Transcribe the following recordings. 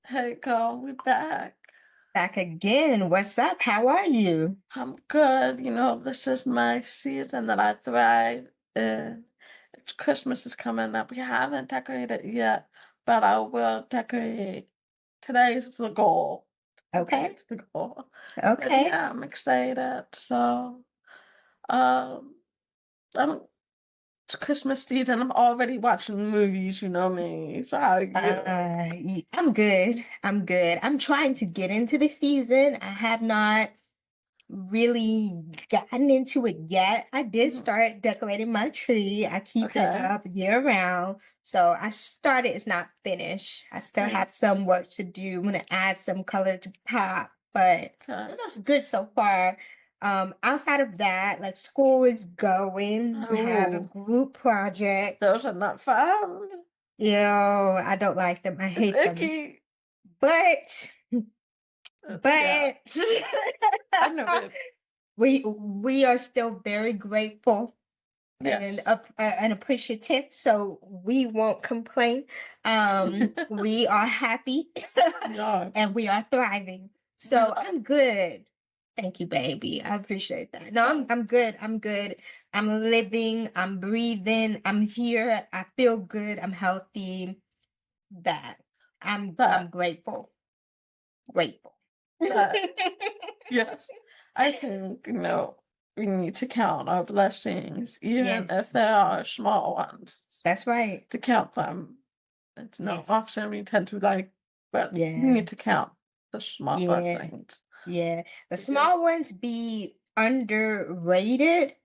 Hey, girl, we back. Back again. What's up? How are you? I'm good. This is my season that I thrive in. It's Christmas is coming up. We haven't decorated yet, but I will decorate. Today's the goal. Okay. Today's the goal. But Okay. yeah, I'm excited. Um, I'm it's Christmas season. I'm already watching movies. You know me. So how are you? I'm good. I'm good. I'm trying to get into the season. I have not really gotten into it yet. I did Mhm. start decorating my tree. I keep it Okay. up year round. So I started, it's not finished. I still Right. have some work to do. I'm gonna add some color to pop, but Okay. it looks good so far. Outside of that, like school is going. We have a Oh, group project. those are not fun. Yo, I don't like them. I It's hate them. icky. But Yeah, but I know it. we are still very grateful and Yes. and appreciative, so we won't complain. We are happy Yeah. and we are thriving. So Yeah. I'm good. Thank you, baby. I appreciate that. No, I'm good. I'm good. I'm living. I'm breathing. I'm here. I feel good. I'm healthy. That I'm That, grateful. Grateful. that, yes. I think, we need to count our blessings, Yeah, even if they are small ones, that's right. to count them. And, Yes. often we tend to but we Yeah. need to count the small Yeah. blessings. Yeah. The Because small ones be underrated,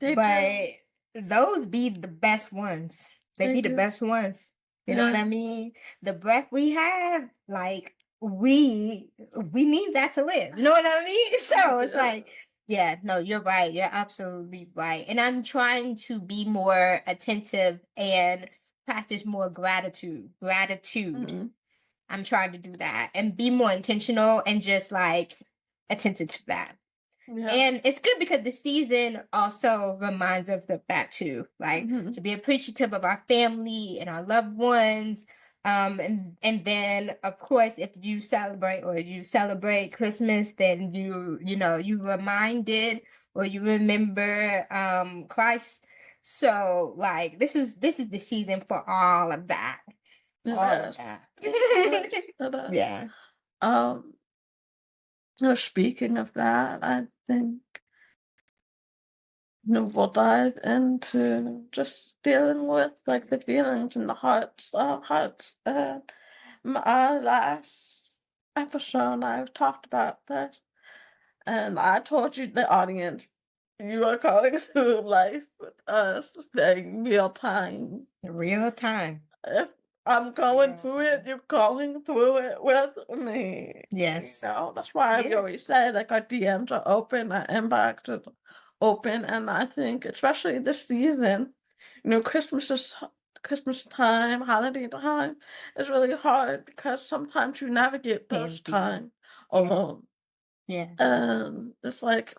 they do. but those be the best ones. They They be the do. best ones. You know what Yeah. I mean? The breath we have, like we need that to live. You know what I mean? We So it's do. like, yeah, no, you're right. You're absolutely right. And I'm trying to be more attentive and practice more gratitude. Gratitude. Mm-hmm. I'm trying to do that and be more intentional and just like attentive to that. Yes. And it's good because the season also reminds us of that too, like Mm-hmm. to be appreciative of our family and our loved ones. And then of course, if you celebrate Christmas, then you reminded or you remember Christ. So like this is the season for all of that. It All of is. that. It is. It is. Yeah. Um, Speaking of that, I think we'll dive into just dealing with like the feelings and the hearts. Our last episode, I've talked about this, and I told you, the audience, you are going through life with us, very real time. Real time. If I'm going Real through it, time. you're going through it with me. Yes. That's why we Yeah. always say like our DMs are open, our inbox is open, and I think especially this season, Christmas time, holiday time is really hard because sometimes you navigate Can those be. times Yeah. alone. Yeah. And it's like,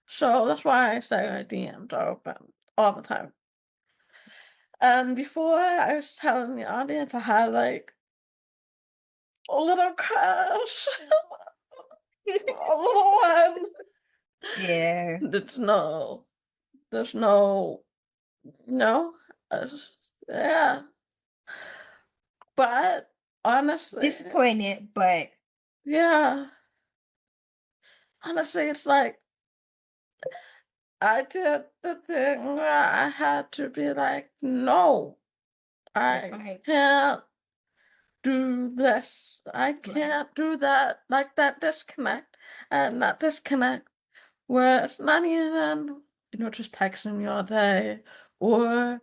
So that's why I say our DMs are open all the time. And before I was telling the audience I had like a little crush, a little one. Yeah. There's no, there's no, no, uh, yeah. But honestly, Disappointed, but yeah, honestly, it's like I did the thing where I had to be like, no, that's I right. can't do this. I Right. can't do that. Like that disconnect and that disconnect where it's not even, just texting me all day or,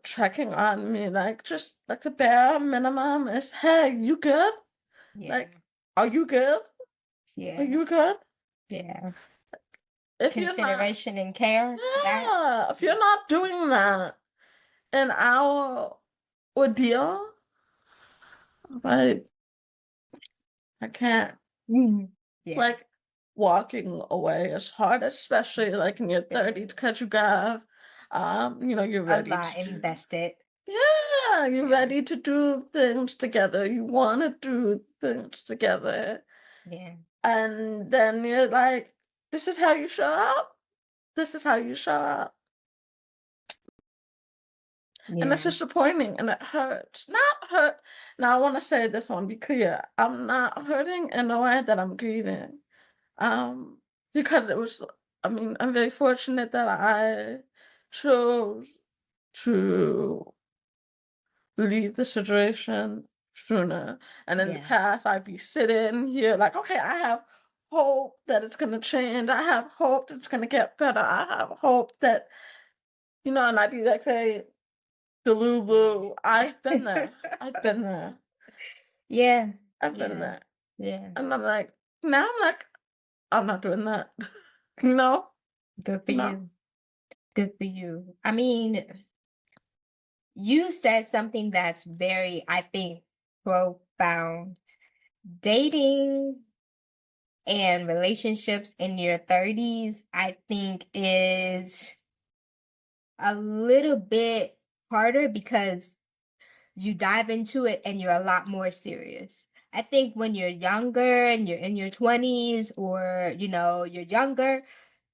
checking on me. Like, just like the bare minimum is, hey, you good? Yeah. Like, are you good? Are Yeah. you good? Yeah. If you're not, Consideration and care. That. yeah, if Yeah. you're not doing that in our ordeal, like, I can't. Mhm. Yeah. Like, walking away is hard, especially like in your It 30s, is. because you got, you're A ready to lot do. invested. Yeah, Yeah, you're Yeah. ready to do things together. You want to do things together. Yeah. And then you're like, this is how you show up. This is how you show up. And it's Yeah. disappointing and it hurts. Not hurt. Now, I want to say this one, be clear. I'm not hurting in the way that I'm grieving. Um, because it was, I mean, I'm very fortunate that I chose to leave the situation sooner. And in the Yeah. past, I'd be sitting here like, okay, I have hope that it's going to change. I have hope that it's going to get better. I have hope that, and I'd be like, say, Delulu. I've been there. I've been there. Yeah. I've been Yeah. there. Yeah. And I'm like, now I'm like, I'm not doing that. No, Good for no. you. Good for you. I mean, you said something that's very, I think, profound. Dating and relationships in your 30s, I think, is a little bit harder because you dive into it and you're a lot more serious. I think when you're younger and you're in your 20s or, you're younger,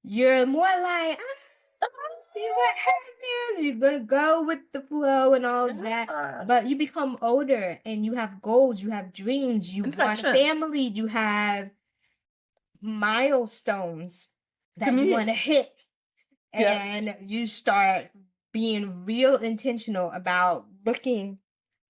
you're more like, see what happens. You're gonna go with the flow and all that. Yeah. But you become older and you have goals, you have dreams, you want a Intentions. family, you have milestones To that you me, want to hit, yes. and you start being real intentional about looking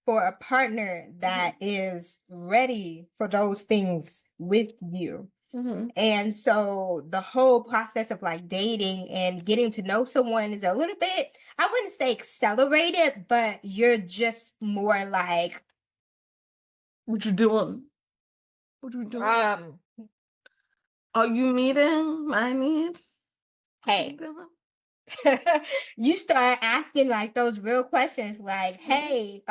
for a partner that is ready for those things with you. Mm-hmm. And so the whole process of like dating and getting to know someone is a little bit, I wouldn't say accelerated, but you're just more like, What you doing? What you doing? um, Are you meeting my needs? What you hey, doing? you start asking like those real questions like, Mhm. hey,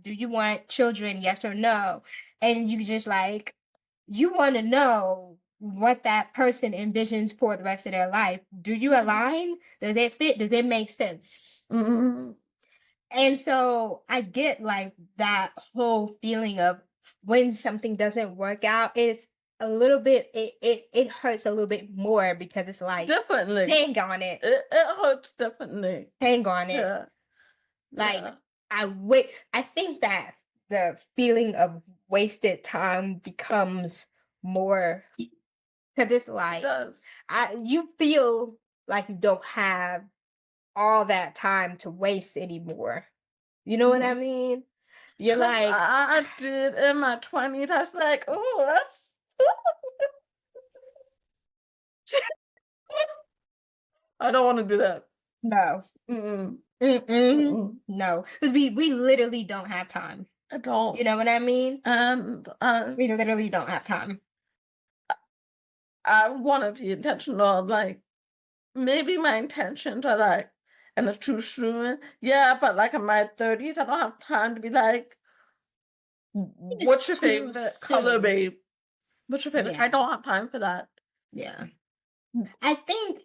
do you want children, yes or no? And you just like, you want to know what that person envisions for the rest of their life. Do you align? Does it fit? Does it make sense? Mm-hmm. And so I get like that whole feeling of when something doesn't work out, it's a little bit, it hurts a little bit more because it's like, Definitely. hang on it, It hurts definitely. hang on it. Yeah. Like, Yeah. I think that the feeling of wasted time becomes more because it's It like, does. you feel like you don't have all that time to waste anymore. You know what I Mhm. mean? You're 'Cause like, I did in my 20s. I was like, oh, that's I don't want to do that. no, Mm-mm. mm-mm, Mm-mm. no, because we literally don't have time. I don't. You know what I mean? And We literally don't have time. I want to be intentional. Like, maybe my intentions are like, and it's too soon. Yeah, but like in my 30s, I don't have time to be like, It's what's your too favorite color, soon. babe? What's your favorite? I Yeah, don't have time for that. yeah. I think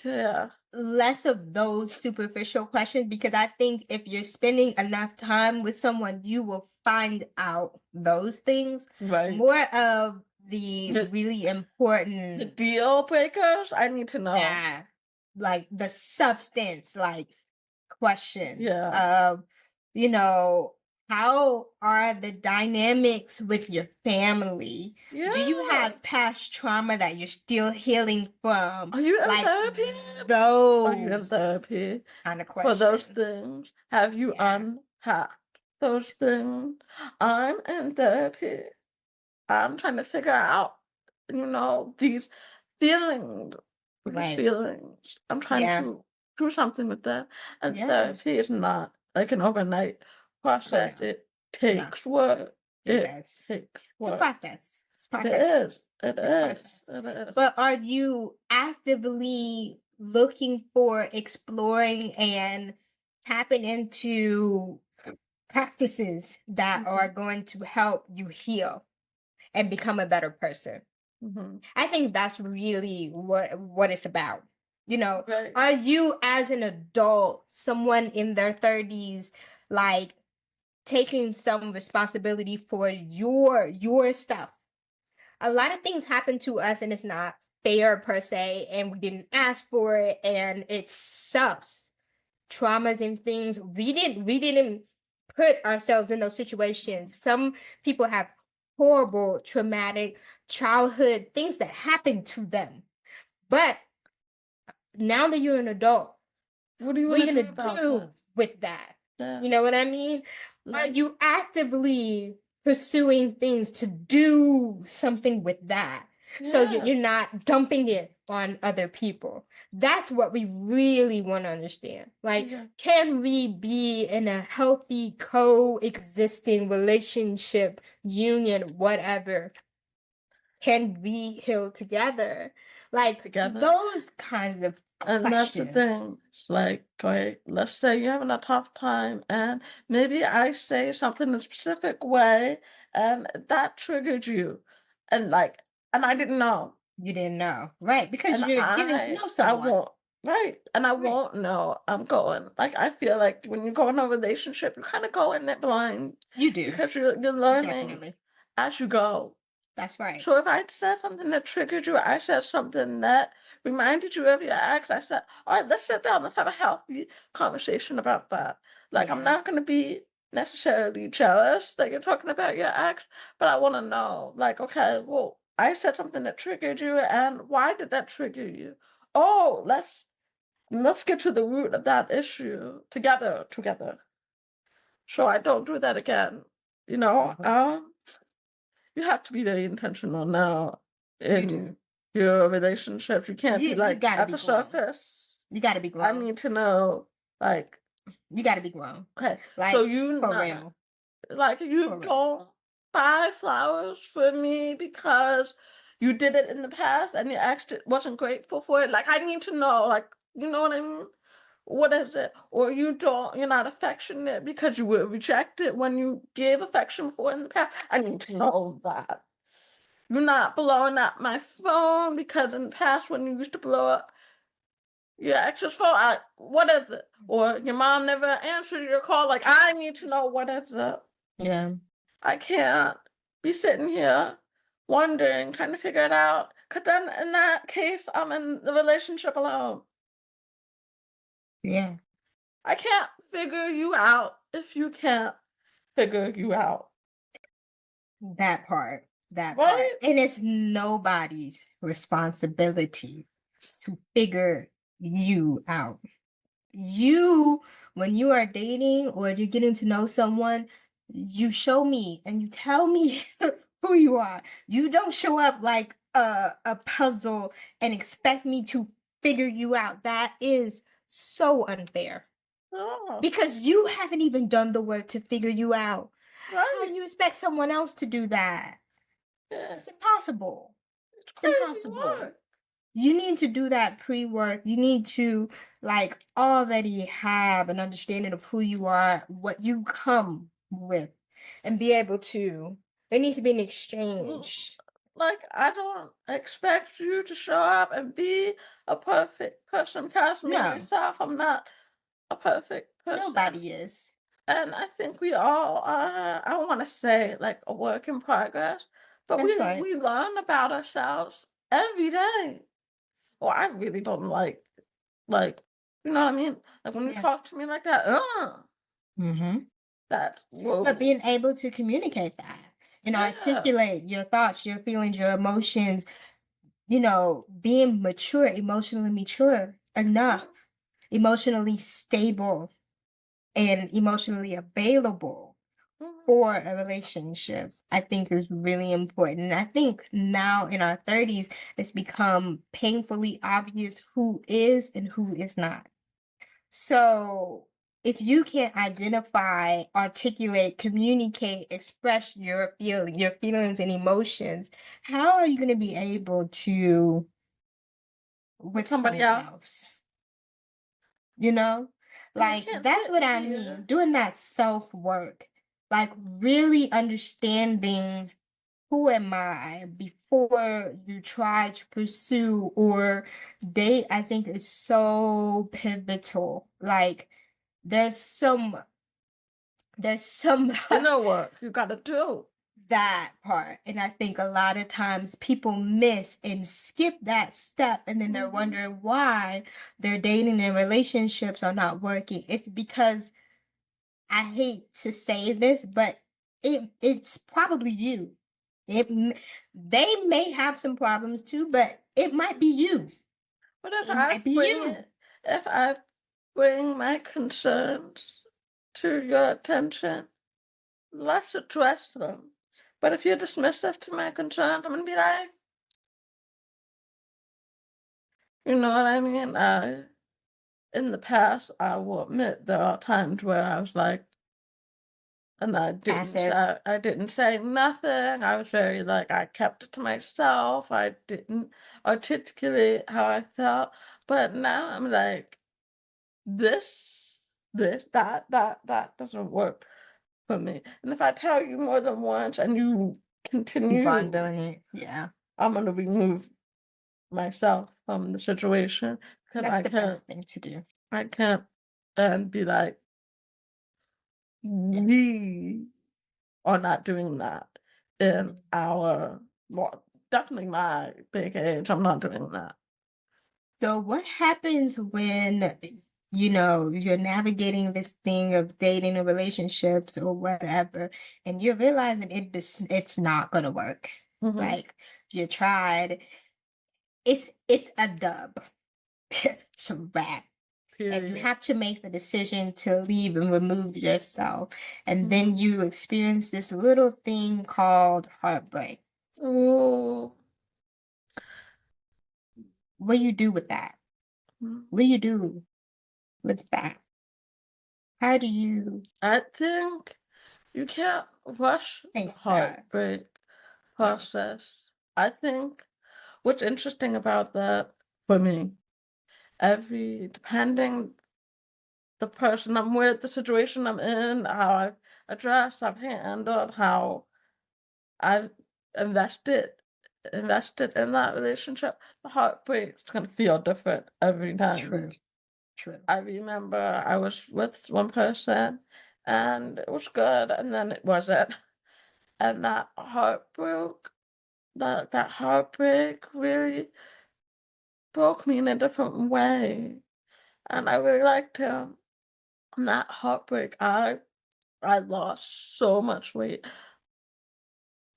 Yeah. less of those superficial questions because I think if you're spending enough time with someone, you will find out those things. Right. More of the The, really the important, deal breakers, I need to know. yeah, like the substance, like questions Yeah. of, how are the dynamics with your family? Do you Yeah. have past trauma that you're still healing from? Are you in Like therapy? Are you in those therapy kind of for those questions. things? Have you Yeah. unpacked those things? I'm in therapy. I'm trying to figure out, these feelings, these Right. feelings. I'm trying Yeah. to do something with that. And Yeah. therapy is not like an overnight Oh process. no. It No. takes work. It It does. takes It's a work. process. It's a It process. is. It It's a is. process. It is. But are you actively looking for exploring and tapping into practices that Mhm. are going to help you heal and become a better person? Mhm. I think that's really what it's about. Right. Are you as an adult, someone in their 30s, like taking some responsibility for your stuff. A lot of things happen to us and it's not fair per se, and we didn't ask for it, and it sucks. Traumas and things, we didn't put ourselves in those situations. Some people have horrible traumatic childhood things that happened to them, but now that you're an adult, What do you what are want you to do gonna about do that? with that? Yeah. You know what I mean? Are Like, you actively pursuing things to do something with that? So yeah. you're not dumping it on other people. That's what we really want to understand. Like, Yeah. can we be in a healthy coexisting relationship, union, whatever? Can we heal together? Like Together. those kinds of And that's the questions. thing. Like, okay, let's say you're having a tough time, and maybe I say something in a specific way, and that triggered you. And like, and I didn't know. You didn't know, right? Because And you're getting to know I someone, won't, right. And I right? won't know. I'm going. Like, I feel like when you go in a relationship, you kind of go in it blind You do, because you're learning definitely. as you go. That's right. So if I said something that triggered you, I said something that reminded you of your ex, I said, all right, let's sit down, let's have a healthy conversation about that. Like, I'm Yeah. not going to be necessarily jealous that you're talking about your ex, but I want to know, like, okay, well, I said something that triggered you, and why did that trigger you? Oh, let's get to the root of that issue together. So I don't do that again. You know, Mhm. you have to be very intentional now You do. in your relationships. You can't be You like gotta at be the grown. surface. You gotta be I grown. need to know, like, You gotta be grown. okay, so Like you for not real. like you For real. don't buy flowers for me because you did it in the past and your ex wasn't grateful for it. Like, I need to know, like, you know what I mean? What is it? Or you're not affectionate because you were rejected when you gave affection for in the past. I need to know that. You're not blowing up my phone because in the past when you used to blow up your ex's phone, what is it? Or your mom never answered your call. Like, I need to know what is it. Yeah. I can't be sitting here wondering, trying to figure it out. Because then in that case, I'm in the relationship alone. Yeah. I can't figure you out if you can't figure you out. That part. That part. Right? And it's nobody's responsibility to figure you out. You, when you are dating or you're getting to know someone, you show me and you tell me who you are. You don't show up like a puzzle and expect me to figure you out. That is so unfair Oh, because you haven't even done the work to figure you out. How right. do you expect someone else to do that? Yeah. It's impossible. It's It's crazy impossible. work. You need to do that pre-work. You need to like already have an understanding of who you are, what you come with, and be able to. There needs to be an Mm, exchange. Like, I don't expect you to show up and be a perfect person because me No, myself, I'm not a perfect person. nobody is. And I think we all are, I don't want to say like a work in progress, but That's right. we learn about ourselves every day. Well, I really don't like, you know what I mean? Like when you Yeah. talk to me like that, Mm-hmm. that's But whoa. being able to communicate that and Yeah. articulate your thoughts, your feelings, your emotions, being mature, emotionally mature enough, emotionally stable, and emotionally available Mhm. for a relationship, I think is really important. And I think now in our 30s, it's become painfully obvious who is and who is not. So if you can't identify, articulate, communicate, express your feelings and emotions, how are you going to be able to With with somebody someone else. else? You know, And you like can't that's sit what I mean. here. Doing that self work, like really understanding who am I before you try to pursue or date, I think is so pivotal. Like there's some There's some inner work you gotta do. that part. And I think a lot of times people miss and skip that step, and then they're Mhm. wondering why their dating and relationships are not working. It's because, I hate to say this, but it's probably you. They may have some problems too, but it might be you. But if It I might be bring you. it, if I bring my concerns to your attention, let's address them. But if you're dismissive to my concerns, I'm gonna be like, you know what I mean? In the past, I will admit there are times where I was like, and Passive. I didn't say nothing. I was very like I kept it to myself. I didn't articulate how I felt. But now I'm like, this, that doesn't work for me. And if I tell you more than once and you Keep on continue, doing it. Yeah. I'm gonna remove myself from the situation because That's the best thing to do. I can't and be like, Yeah. we are not doing that in Mhm. our, well, definitely my big age. I'm not doing that. So what happens when, you're navigating this thing of dating or relationships or whatever, and you're realizing it's not gonna work. Hmm. Like, you tried, it's a dub. It's a wrap. And you Period. have to make the decision to leave and remove yourself. And Hmm. then you experience this little thing called heartbreak. Ooh. What do you do with that? What do you do with that? How do you I think you can't rush the face that? heartbreak No. process. I think what's interesting about that for me, depending the person I'm with, the situation I'm in, how I've addressed, I've handled, how I've invested invested in that relationship, the heartbreak's gonna feel different every time. True. True. I remember I was with one person and it was good and then it wasn't. And that heartbreak really broke me in a different way. And I really liked him. And that heartbreak, I lost so much weight.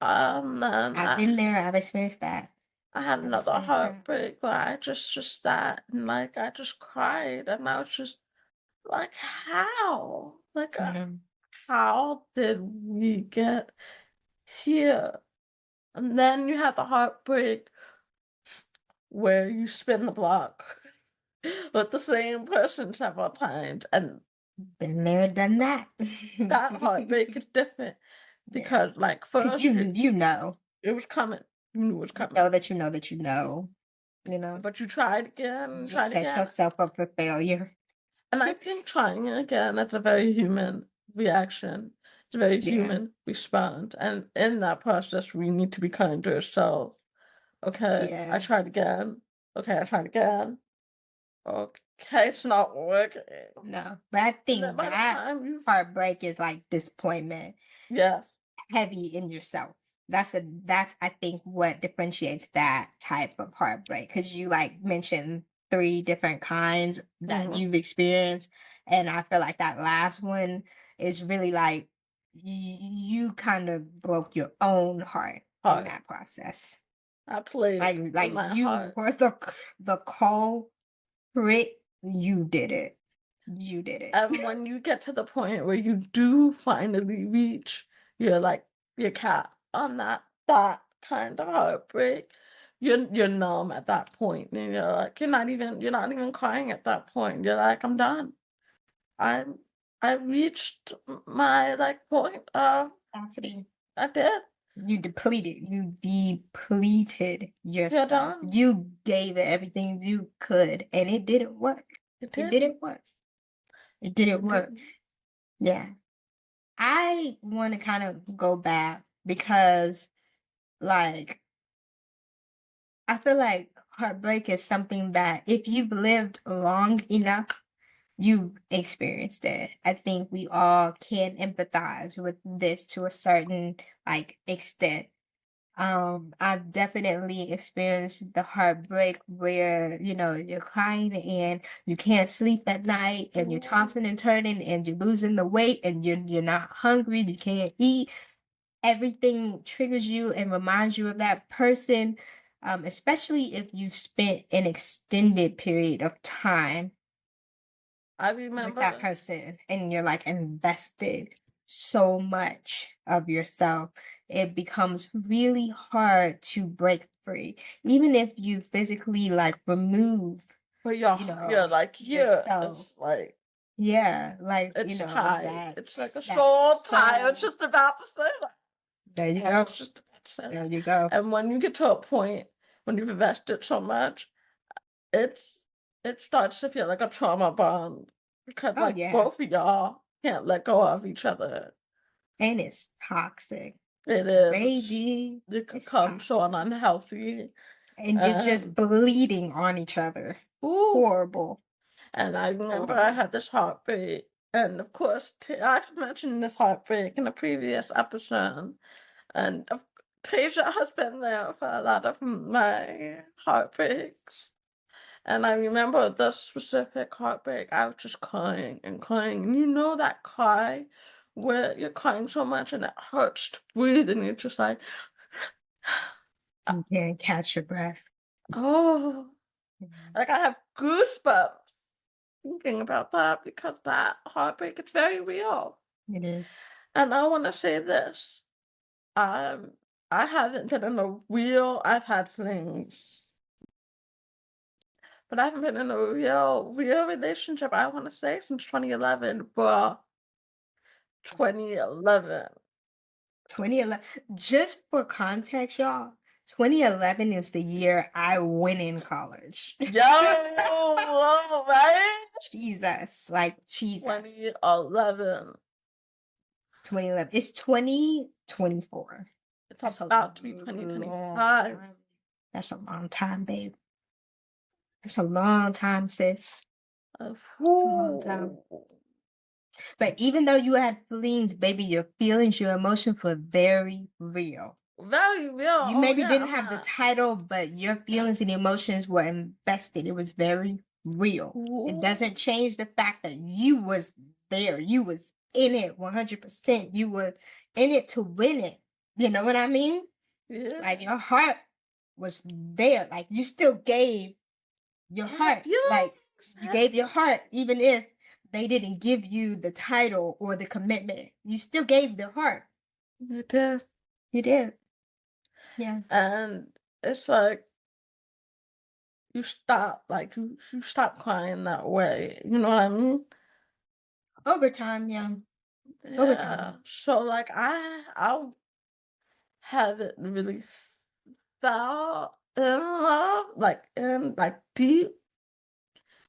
And then I've been there. I've experienced that. I had I've another experienced that. heartbreak where I just sat and like I just cried and I was just like, how? Like, Mhm. how did we get here? And then you have the heartbreak where you spin the block with the same person several times, and Been there, done that. that heartbreak is different Yeah. because, like, Because first you know. it was coming, you knew it was You coming, know that you know that you know. You know. but you tried again You and just tried set again. yourself up for failure. And I think trying again, that's a very human reaction. It's a very Yeah. human response. And in that process, we need to be kind to ourselves. Okay, I Yeah. tried again. Okay, I tried again. Okay, it's not working. No. But I And then think by the that time you've, heartbreak is like disappointment, yes, heavy in yourself. That's I think what differentiates that type of heartbreak, because you like mentioned three different kinds that hmm, you've experienced, and I feel like that last one is really like you kind of broke your own heart in heart. that process. I played with Like my you heart. were the culprit. You did it. You did it. And when you get to the point where you do finally reach your cap on that kind of heartbreak, you're numb at that point. And you're like you're not even crying at that point. You're like, I'm done. I'm I reached my like point of Capacity. I did. You depleted You're yourself. done. You gave it everything you could, and it didn't work. It It didn't. didn't work. It didn't It work. didn't. Yeah. I want to kind of go back because, like, I feel like heartbreak is something that if you've lived long enough, you've experienced it. I think we all can empathize with this to a certain like extent. I've definitely experienced the heartbreak where, you're crying and you can't sleep at night and you're tossing and turning and you're losing the weight and you're not hungry, you can't eat. Everything triggers you and reminds you of that person, especially if you've spent an extended period of time I with that remember. person and you're like invested so much of yourself, it becomes really hard to break free, even if you physically like remove, But you're like, yeah, yourself. it's like, Yeah, like, it's tight. that It's like a that soul tie. I was soul. just about to say that. There you I go. was just about to say There that. you go. And when you get to a point when you've invested so much, it's it starts to feel like a trauma bond because Oh like yeah. both of y'all can't let go of each other. And it's toxic. It is. Baby, It could it's come so toxic. unhealthy. And you're just And bleeding on each other. ooh, Horrible. and I remember I Horrible. had this heartbreak, and of course I've mentioned this heartbreak in a previous episode, and Tasia has been there for a lot of my heartbreaks. And I remember this specific heartbreak, I was just crying and crying. And you know that cry where you're crying so much and it hurts to breathe and you're just like, You can't catch your breath. oh, Mhm. like I have goosebumps thinking about that because that heartbreak is very real. It is. And I want to say this. Um, I haven't been in a real, I've had flings, but I haven't been in a real relationship, I want to say, since 2011, bruh. 2011. 2011. Just for context, y'all, 2011 is the year I went in college. Yo, whoa, right? Jesus, like Jesus. 2011. 2011. It's 2024. It's That's a about to be long 2025. time. That's a long time, babe. That's a long time, sis. It's a long time. Whew. But even though you had feelings, baby, your feelings, your emotions were very real. Very real. You Oh, maybe yeah, didn't I'm have the not. title, but your feelings and emotions were invested. It was very real. It Ooh. doesn't change the fact that you was there. You was in it 100%. You were in it to win it. You know what I mean? Yeah. Like your heart was there. Like you still gave your I had heart. Like feelings. I you had gave your heart, even if they didn't give you the title or the commitment. You still gave the heart. You did. You did. Yeah. And it's like you stop, like you stop crying that way. You know what I mean? Over time, yeah. Over Yeah. time. So like I haven't really fell in love, like in like deep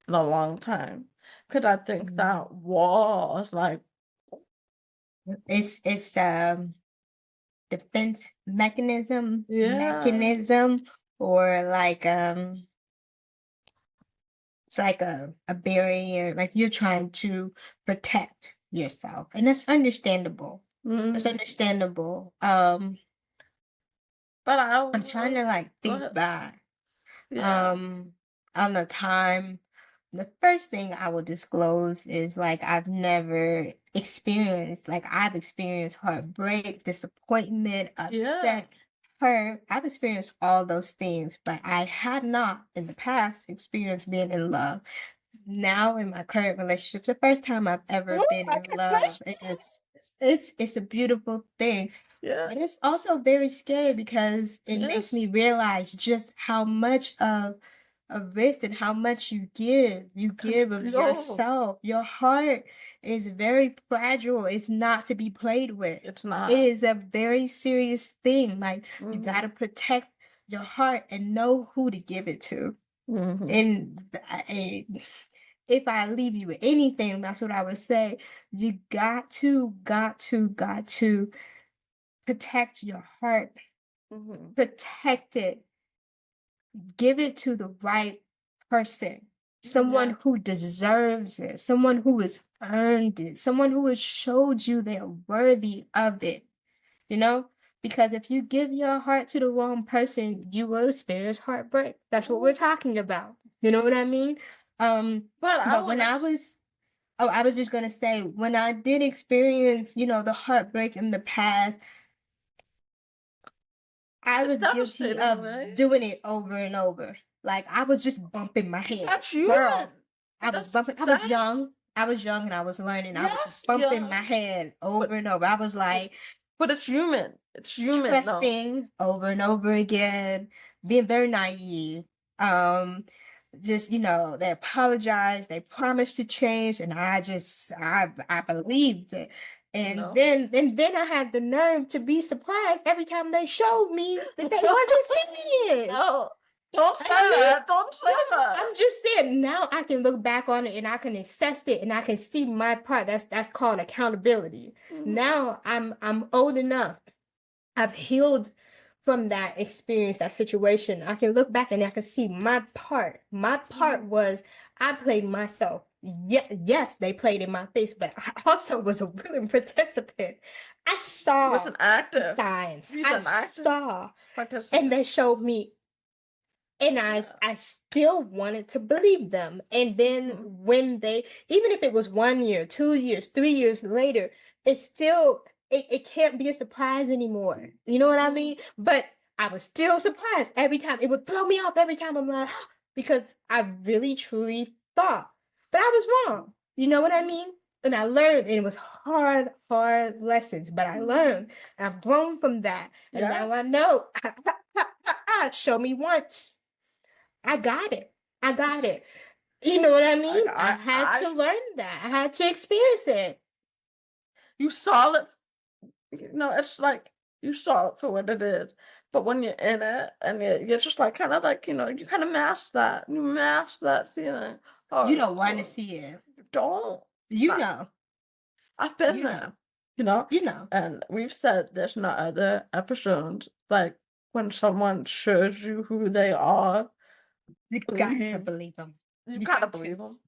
in a long time. Cause I think Mm. that wall is like, It's defense yeah. mechanism, or like it's like a barrier, like you're trying to protect yourself. And that's understandable. It's Mm, understandable. but I I'm trying to will like go think ahead. back Yeah. um on the time. The first thing I will disclose is like I've experienced heartbreak, disappointment, Yeah. upset, hurt. I've experienced all those things, but I had not in the past experienced being in love. Now in my current relationship, the first time I've ever Ooh, been I in can love. flash. It's a beautiful thing. Yeah. And it's also very scary because it makes me Yes. realize just how much of a risk and how much you give. You Cause give of yo, yourself. Your heart is very fragile. It's not to be played with. it's It not. is a very serious thing. Like you Mm-hmm. gotta protect your heart and know who to give it to. Mm-hmm. And if I leave you with anything, that's what I would say. You got to protect your heart. Mm-hmm. Protect it. Give it to the right person. someone Yeah. who deserves it, someone who has earned it, someone who has showed you they're worthy of it, you know? Because if you give your heart to the wrong person, you will experience heartbreak. That's what we're talking about. You know what I mean? But I But when wanna I was, oh, I was just gonna say, when I did experience, the heartbreak in the past, I it's was guilty devastating, of right? doing it over and over. Like I was just bumping my head. That's human. Girl, I was That's bumping. I was that young. I was young and I was learning. I was yes, just bumping yeah. my head over But and over. I was like but it's human. It's human, no. trusting over and over again, being very naive. Um, just they apologized, they promised to change, and I believed it. And No. then I had the nerve to be surprised every time they showed me that they wasn't serious. No. Don't say I mean, that. Don't say that. I'm just saying now I can look back on it and I can assess it and I can see my part. That's called accountability. Mhm. Now I'm old enough. I've healed from that experience, that situation. I can look back and I can see my part. My part was I played myself. Yeah, yes, they played in my face, but I also was a willing participant. I He was saw an active. signs. He's I an active saw, and participant. they showed me, and Yeah. I still wanted to believe them. And then Mhm. when they, even if it was 1 year, 2 years, 3 years later, it's still it can't be a surprise anymore. You know what I mean? But I was still surprised every time. It would throw me off every time. I'm like, because I really truly thought, but I was wrong. You know what I mean? And I learned, and it was hard lessons, but I learned. I've grown from that, and Yes. now I know. Show me once. I got it. I got it. You know what I mean? Like I had to learn that. I had to experience it. you saw it. It's like you saw it for what it is. But when you're in it and you're just like kind of like, you kind of mask that. You mask that feeling. You Oh, don't want to oh, see it. don't. You Not, know. I've been You know. there, you know? You know. And we've said there's no other episodes like when someone shows you who they are, You got to believe. believe them. You You gotta got to. believe them.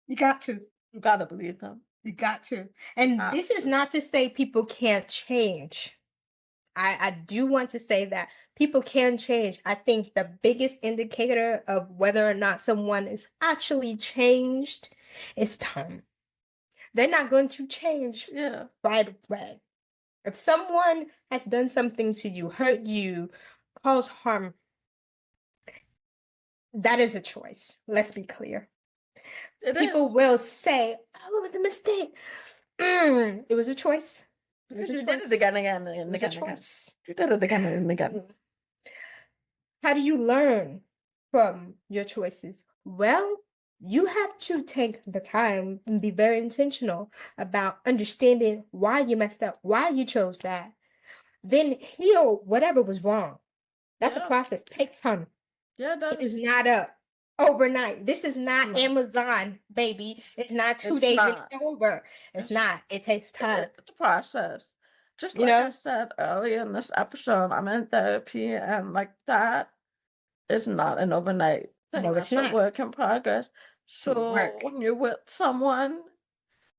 You got to. You gotta believe them. You got to. You And have this is to. not to say people can't change. I do want to say that people can change. I think the biggest indicator of whether or not someone is actually changed is time. They're not going to change Yeah. right away. If someone has done something to you, hurt you, caused harm, that is a choice. Let's be clear. It People is. will say, "Oh, it was a mistake." It was a choice. It was Because a you did it choice. again and It was a again and again. choice. You did it again and again. Mm. How do you learn from your choices? Well, you have to take the time and be very intentional about understanding why you messed up, why you chose that. Then heal whatever was wrong. That's a Yeah. process. Takes time. Yeah, it It is does. not a overnight. This is not No, Amazon, baby. It's not two it's days and not. over. It's It's not. It takes time. it's a process. Just You like I know? said earlier in this episode, I'm in therapy and like that is not an overnight thing. No, it's That's a not. work in progress. It's So work. when you're with someone,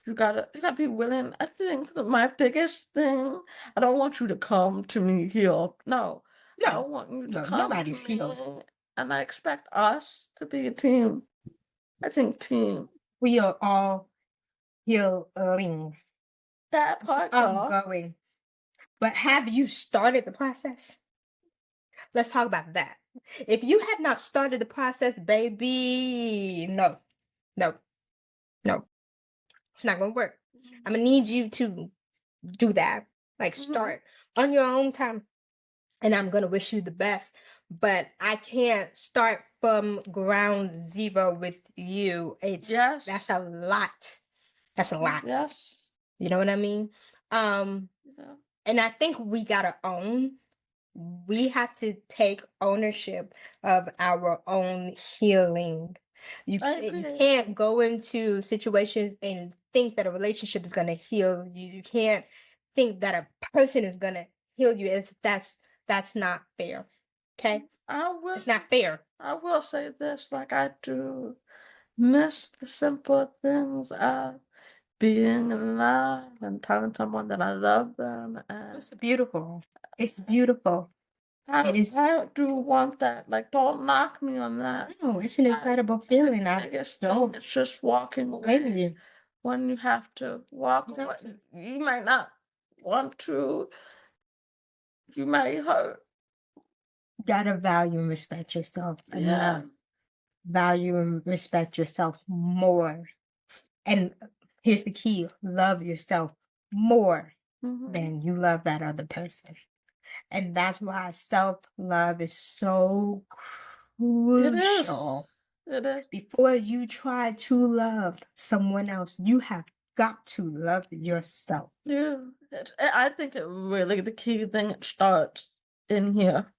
you gotta be willing. I think that my biggest thing, I don't want you to come to me healed. No, I No, want you to no, come to nobody's me, healed. and I expect us to be a team. I think team. We are all healing. That It's part, girl. ongoing. But have you started the process? Let's talk about that. If you have not started the process, baby, no, no, no. It's not gonna work. I'm gonna need you to do that. Like Mhm. start on your own time. And I'm gonna wish you the best. But I can't start from ground zero with you. That's Yes. a lot. That's a lot. Yes. You know what I mean? Um, Yeah. and I think we gotta own. We have to take ownership of our own healing. I You agree. can't go into situations and think that a relationship is gonna heal you. You can't think that a person is gonna heal you. That's not fair. Okay? I will It's not fair. I will say this, like I do miss the simple things of being in love and telling someone that I love them, and It's beautiful. It's beautiful. It is. I do want that. Like, don't knock me on that. No, it's an incredible feeling. The I biggest thing don't is just walking blame away you. when you have to walk You away. have to. You might not want to. You might hurt. You gotta value and respect yourself Yeah. enough. Value and respect yourself more. And here's the key: love yourself more Mhm. than you love that other person. And that's why self-love is so It is. crucial. It is. Before you try to love someone else, you have got to love yourself. Yeah. I think it really the key thing it starts in here.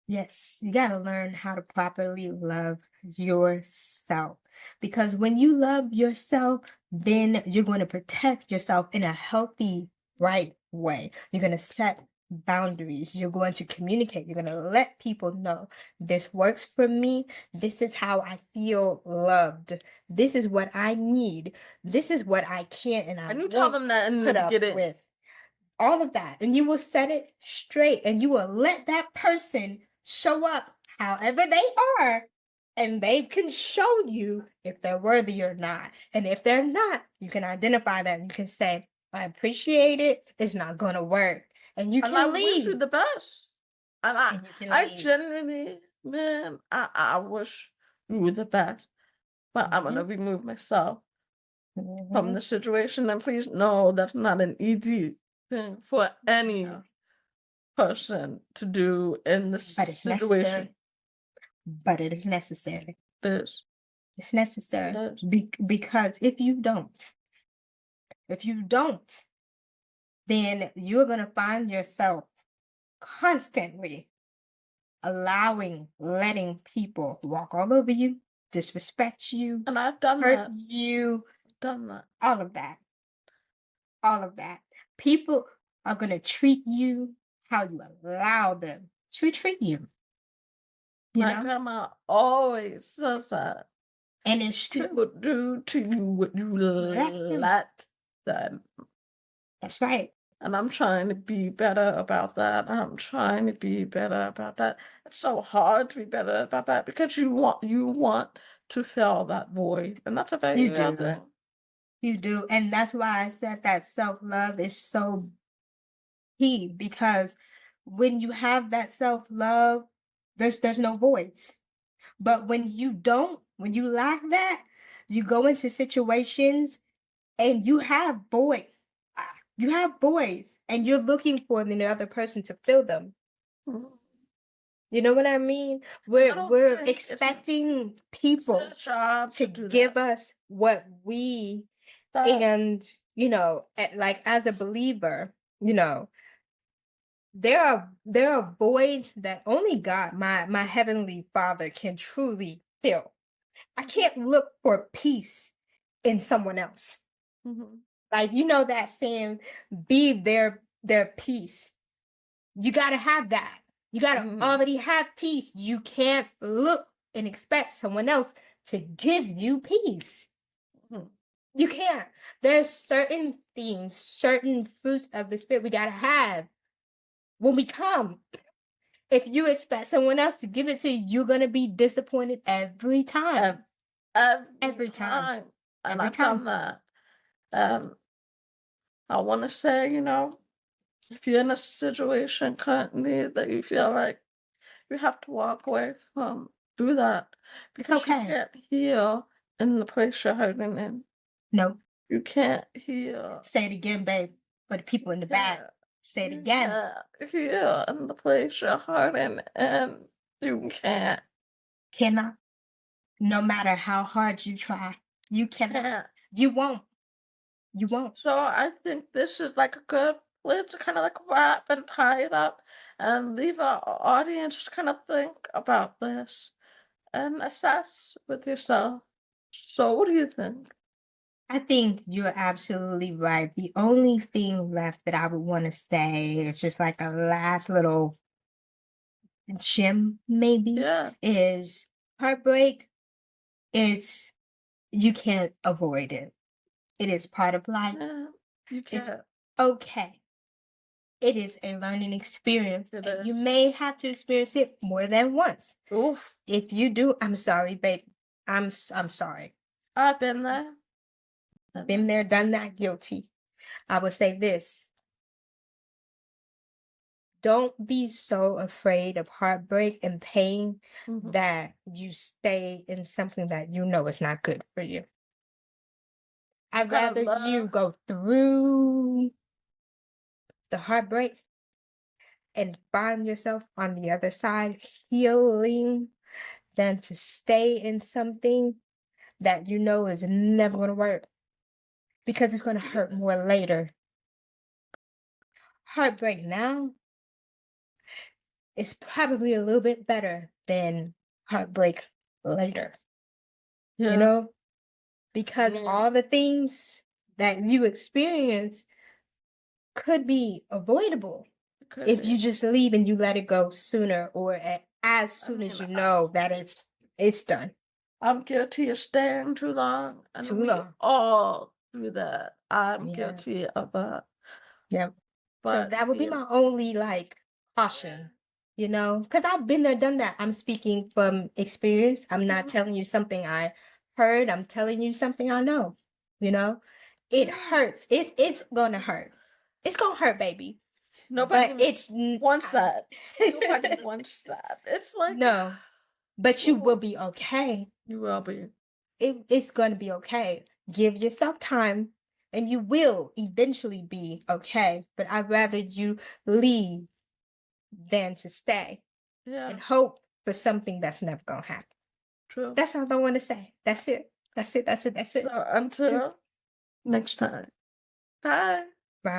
Yes, you got to learn how to properly love yourself. Because when you love yourself, then you're going to protect yourself in a healthy, right way. You're going to set boundaries. You're going to communicate. You're going to let people know this works for me. This is how I feel loved. This is what I need. This is what I can't and I And you tell won't them that in the put up beginning. with. All of that. And you will set it straight and you will let that person show up however they are. And they can show you if they're worthy or not. And if they're not, you can identify that. You can say, I appreciate it. It's not going to work. And you And I can wish you leave. the best. And And you can I leave. genuinely, man, I wish you were the best. But I'm gonna remove myself from the situation. And please know that's not an easy thing for any No. person to do in this But it's situation. necessary. But it is necessary. It is. It's necessary. It is. Because if you don't, then you're going to find yourself constantly letting people walk all over you, disrespect you, And I've done hurt that. you, Done that. all of that. All of that. People are going to treat you how you allow them to treat you. You My know? grandma always says that. And it's true. People do to you what you let them. That's right. And I'm trying to be better about that. I'm trying to be better about that. It's so hard to be better about that because you want to fill that void. And that's a very You real do. thing. You do. And that's why I said that self-love is so key, because when you have that self-love, there's no voids. But when you lack that, you go into situations and you have voids and you're looking for the other person to fill them. Mhm. You know what I mean? We're expecting people It's a job to do give that. us what we That- and like as a believer, there are voids that only God, my heavenly Father, can truly fill. I can't look for peace in someone else. Mhm. Like that saying, be their peace. You gotta have that. You gotta already have peace. You can't look and expect someone else to give you peace. Mhm. You can't. There's certain things, certain fruits of the spirit we gotta have when we come. If you expect someone else to give it to you, you're gonna be disappointed every time. Every time. And Every I've time. done that. I want to say, if you're in a situation currently that you feel like you have to walk away from, do that. Because you okay. can't heal in the place you're hurting in. No. You can't heal. Say it again, babe. For the people in the back. Say it You again. can't heal in the place you're hurting, and you can't. Cannot. No matter how hard you try, you cannot. Can't. You won't. You won't. So I think this is like a good way to kind of like wrap and tie it up and leave our audience to kind of think about this and assess with yourself. So what do you think? I think you're absolutely right. The only thing left that I would want to say is just like a last little gem, maybe, Yeah. is heartbreak you can't avoid it. It is part of life. Yeah, you It's can't. okay. It is a learning experience. It And you is. may have to experience it more than once. Oof. If you do, I'm sorry, babe. I'm sorry. I've been there. Been there, done that, guilty. I would say this. Don't be so afraid of heartbreak and pain Mhm. that you stay in something that you know is not good for you. I'd Gotta rather you love. go through the heartbreak and find yourself on the other side healing than to stay in something that you know is never going to work because it's going to hurt more later. Heartbreak now is probably a little bit better than heartbreak later, you Yeah. know, because Yeah. all the things that you experience could be avoidable It could if you be. just leave and you let it go sooner or as I soon as mean, you know that it's done. I'm guilty of staying too long, and Too we long. all do that. I'm Yeah. guilty of that. Yeah. So But that would be my only like caution, because I've been there, done that. I'm speaking from experience. I'm not Mhm. telling you something I heard. I'm telling you something I know. You know, it Yeah. hurts. It's gonna hurt. It's gonna hurt, baby. Nobody But it's wants that. Nobody wants that. It's like, no. But you will ooh, be okay. you will be. It's gonna be okay. Give yourself time, and you will eventually be okay. But I'd rather you leave than to stay Yeah, and hope for something that's never gonna happen. true. That's all I want to say. That's it. That's it. That's it. That's So it. until next time. Bye.